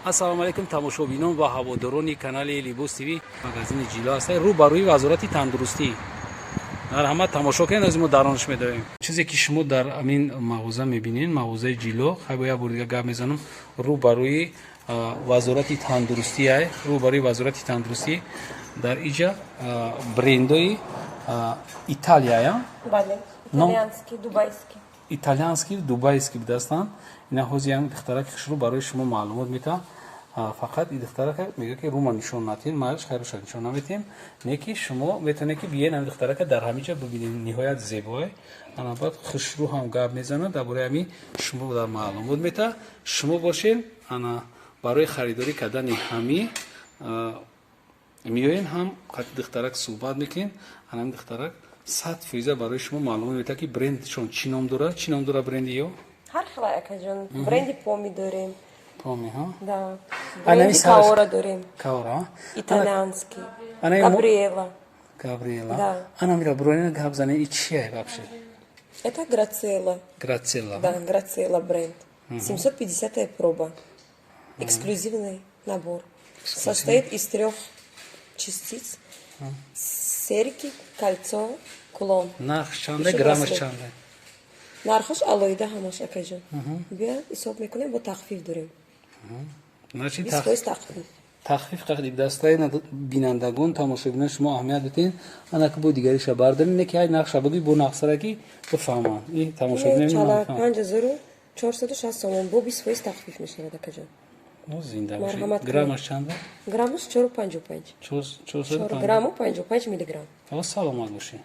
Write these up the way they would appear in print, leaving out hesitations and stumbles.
ассалому алайкум тамошобинон ва ҳаводорони канали Libos TV магазини ҷило ҳастед. рӯ ба рӯи вазорати тандурустӣ марҳамат тамошо кунед. аз мо дарониш медоем чизе ки шумо дар амин мағоза мебинед, мағозаи ҷило. хай я бурга гап мезанам. рӯ ба рӯи вазорати тандурустӣ ай, рӯ ба рӯи вазорати тандурустӣ дар иҷа брендои Италия я? Бале, итальянский, дубайский. Итальянский, дубайский будастанд. Ина ҳози ям духтараки хушрӯ барои шумо маълумот мета. Фақат и духтарака мега ки рума нишон натин, майш хайруша нишон наметем. Не ки шумо метавонед ки биен ам духтарака дар ҳамиҷа бибинед. Ниҳоят зебое. Ана баъд хушрӯ ҳам гап мезанад дар бораи ами шумо дар маълумот мета. Шумо бошед ана барои харидорӣ кардани ҳами миёем ҳам қати духтарак суҳбат мекунем. Ана духтарак 100% барои шумо маълумот мета ки брендшон чӣ ном дорад? Чӣ ном дорад бренди ё? Ҳар хела акаҷон. Бренди Поми дорем. Поми, ҳа? Да. Бренди Каора дорем. Каора? Итальянский. Ана Габриэла. Габриэла. Да. Ана мира броина гап зане и чӣ ай вообще? Это Грациэла. Грациэла. Да, Грациэла бренд. 750-я проба. Эксклюзивный набор. Состоит из 3 частиц. Серьги, кольцо, кулон. Нарх чанде, граммаш чанде? нархаш алоида ҳамаш акаҷон. Бия ҳисоб мекунем бо тахфиф дорем. Значи 20% тахфиф. тахфиф қадри дастаи бинандагон тамошобинон шумо аҳамият додем. Ана ки бо дигариша бардорем не ки ай нақша буги бо нақсараки бифаҳманд. И тамошобинон чала 5460 сомон бо 20% тахфиф мешавад акаҷон. Ну зинда бошед. Граммаш чанде? Граммаш 455. 4 грамму 55 миллиграмм. Ава саломат бошед.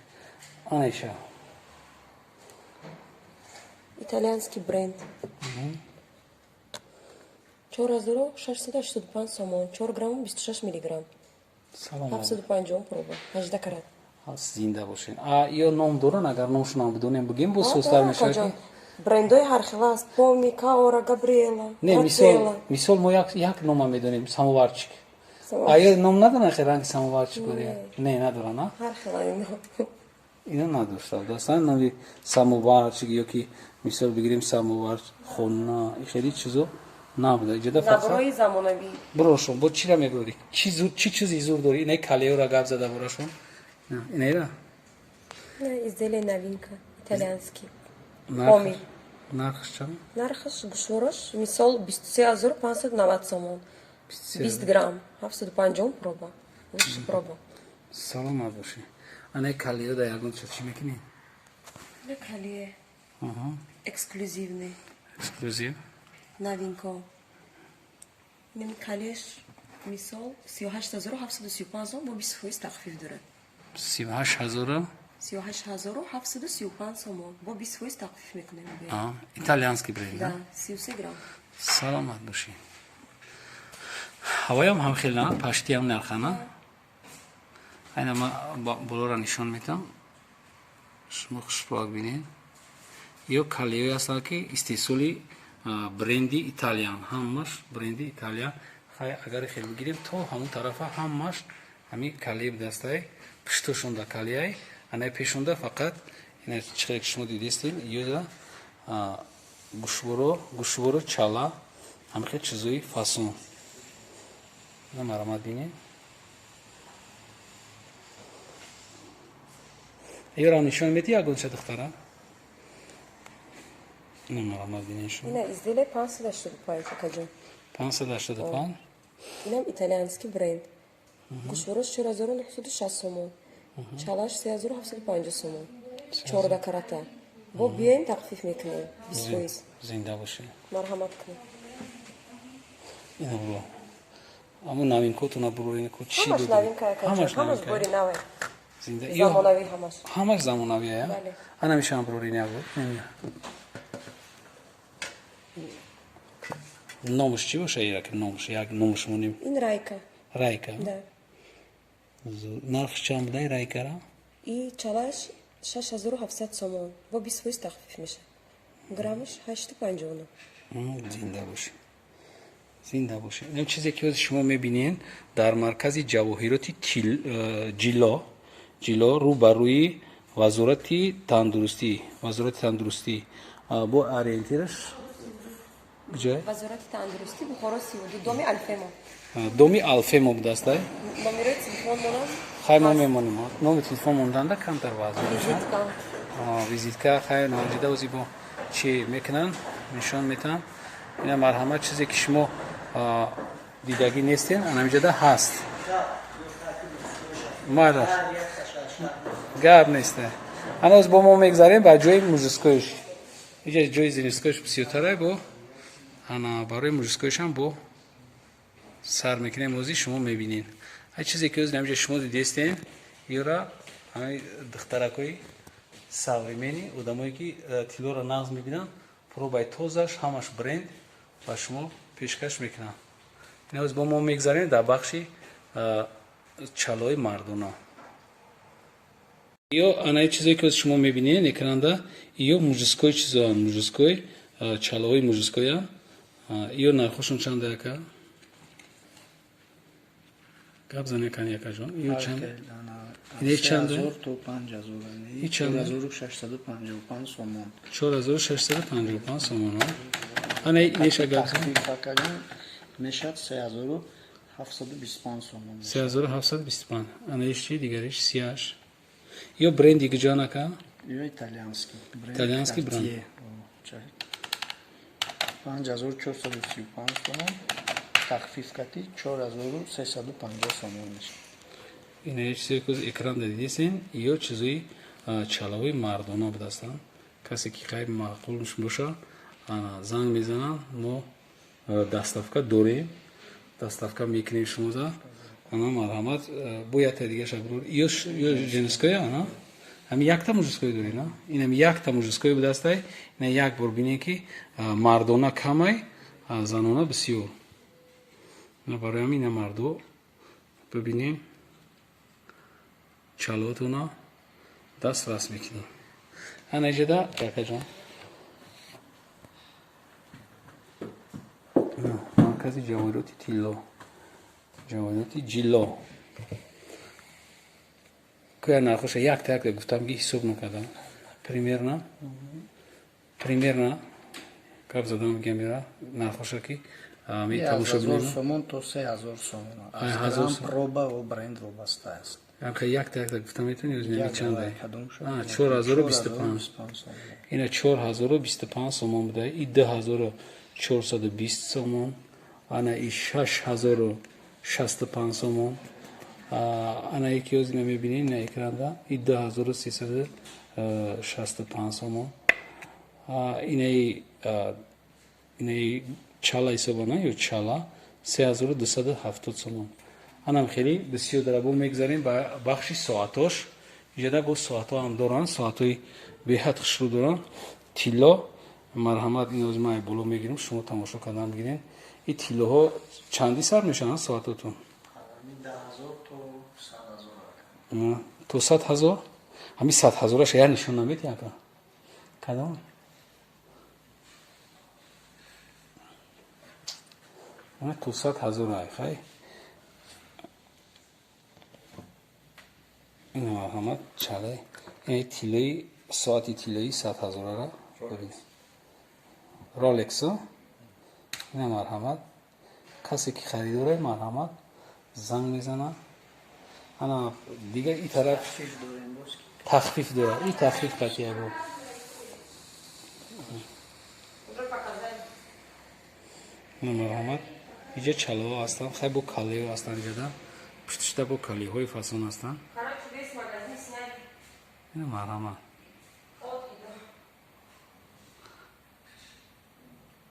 Ана иша итальянский бренд. 4685 сомон, 4 грамм 26 миллиграмм. 750 проба. 18 карат. Зинда бошед. А ё ном доран, агар номшон бидонем бигем бо состав мешавад. Брендои ҳар хела аст. Поми, Каора, Габриэла. Не, мисол мо як нома медонем, самоварчик. А ё ном надоран ранги самоварчик бори? Не, надоран, а? Ҳар хела ина надоштам. Дастан нави самоварчик ё ки мисол бигирем самовар хона, хеле чизо набуда. Иҷода фақат наборои замонавӣ. Брошон, бо чира мегӯри? Чӣ чизи зур дори? Ина калеора гап зада борашон? Инера? Изделие новинка, итальянский. Поми. Нархаш чанд? Нархаш гушвораш мисол 23590 сомон. 20 грамм, 750 проба. Высшая проба. Саломат бошед. Ана калео да ягон чӣ мекунӣ? На калие. Эксклюзивный. Эксклюзив? Новинка. Нем калеш мисол 38735 сом бо 20% тахфиф дорад. 38000? 38735 сомон бо 20% тахфиф мекунем. Итальянский бренд, да? 33 грамм. Саломат бошед. ҳавоям ҳам хеле на, паштиам нархана. Айна ма болора нишон метам. Шумо хушбак бинед. Ё калеои ҳастанд ки истеҳсоли бренди Италиян. Ҳамаш бренди Италия. Хай агар хеле бигирем то ҳамун тарафа ҳамаш ҳами калеи будастаи пуштошон да калеяи. Ана пешонда фақат ина чиқаи ки шумо дидестед ёда гушворо чала ҳамихел чизои фасон. Ина марамат бинед. ёра нишон мети ягонча духтара? Ина марамат бинед шумо. Ина изделие 585 акаҷон. 585? Инам итальянский бренд. Гушвораш 4960 сомон. Чалаш 3750 сомон. 14 карата. Бо биёем тахфиф мекунем. 20%. Зинда бошед. Марҳамат кунед. Ина буро. Аммо новинкотуна бурорин ко чӣ ҳамаш новинка акаҷон. ҳамаш бори наве. Зинда. Замонавӣ ҳамаш. Ҳамаш замонавӣ я? Бале. Ана мешавам бурорин ягон. Номаш чӣ боша як номаш? Як номаш монем. Ин Райка. Райка? Да. Нархш чанд будай Райкара? И чалаш 6700 сомон. Бо 20% тахфиф меша. Граммаш 850. Зинда бошед. Зинда бошед. Ин чизе ки шумо мебинед дар маркази ҷавоҳироти ҷило рӯ ба рӯи вазорати тандурустӣ бо ориентираш کجای؟ وزارت تندرستی بخارا 32 دومی الفما. دومی الفما بود است. نمره تلفن منم خیلی ما میمونیم. نام تلفن موندن ده کمتر واسه. ویزیتکا. ویزیتکا خیلی ناجیده وزی با چی میکنن نشان میتن. اینا مرحمت چیزی که شما دیدگی نیستین همینجا ده هست. ماذا؟ گاب نیسته. هنوز با ما میگذاریم با جای موزیسکویش. اینجا جای زینسکویش بسیارتره با انا برای موزیسکویش هم با سر میکنه موزی شما میبینین. هر چیزی که از نمیشه شما دیدین یورا همین دخترکوی ساویمنی ادمایی که تیلو را ناز میبینن پروبای توزش همش برند و شما پیشکش میکنن. اینوز با ما میگذاریم در بخشی چالوی مردونا. یا آنای چیزی که شما میبینین اکراندا یا موزیسکوی چیزا موزیسکوی چالوی موزیسکویا یا نرخشون چنده که گابزنه کنی که جون یا چند این چنده 3000 تا 5000 این چنده 4655 سومون 4655 سومون آنای نیشه گابزنه میشد 3725 سومون 3725 آنایش چی دیگریش سیاش یا برندی که جانا که یا ایتالیانسکی برند 5435 سومون تخفیف کتی 4350 سومون میشه. اینه چیزی که اکران دیدین یا چیزی چالوی مردونا بدستن کسی که خیلی معقولش باشه زنگ میزنن ما دستافکا دوریم دستافکا میکنیم شما دا انا مرحمت باید دیگه شبرور یا جنسکوی انا هم یک تا موزیسکوی دوری نه این هم یک تا موزیسکوی بدسته این یک بار بینی که مردونا کمای زنونا بسیار نه برای همین مردو ببینیم چالوتونا دست راست میکنیم انا جدا کاکا جان مرکزی جواهراتی تیلو جواهراتی جیلو که نخوش یک تا یک گفتم که حساب نکردم پریمیر نه کار زدم میگم میرا نخوشه که می تماشا بینیم 1000 سومون تا 3000 سومون از پروبا و برند وابسته است. که یک تا یک گفتم میتونی از نمی چنده 4025 اینا 4025 سومون بوده این 10420 سومون انا ای 6065 سومون انا یکی از اینا میبینین نه اکراندا این 2365 سومون اینه چالا حسابانه یا چالا 3270 سومون انم خیلی بسیار دربو میگذاریم با بخشی ساعتاش اینجا با ساعتا هم دارن ساعتای به حد خشرو دارن تیلا مرحمت این از ما بلو میگیریم شما تماشا کردن بگیرین این تیلاها چندی سر میشن ساعتاتون 10000 تا 100000 تو 100000 همین 100000 اش یعنی نشون نمیدی آقا کدام اون تو 100000 ای خای این مرحمت چاله این تیلی ساعتی تیلی 100000 را ببین رولکس این مرحمت کسی که خریداره مرحمت زنگ میزنه انا دیگه این طرف تخفیف داره این تخفیف قطعیه بود این مرحمت اینجا چلوه هستن خیلی با کالیو هستن اینجا پشتشتا با کالیوهای فاسون هستن این مرحمت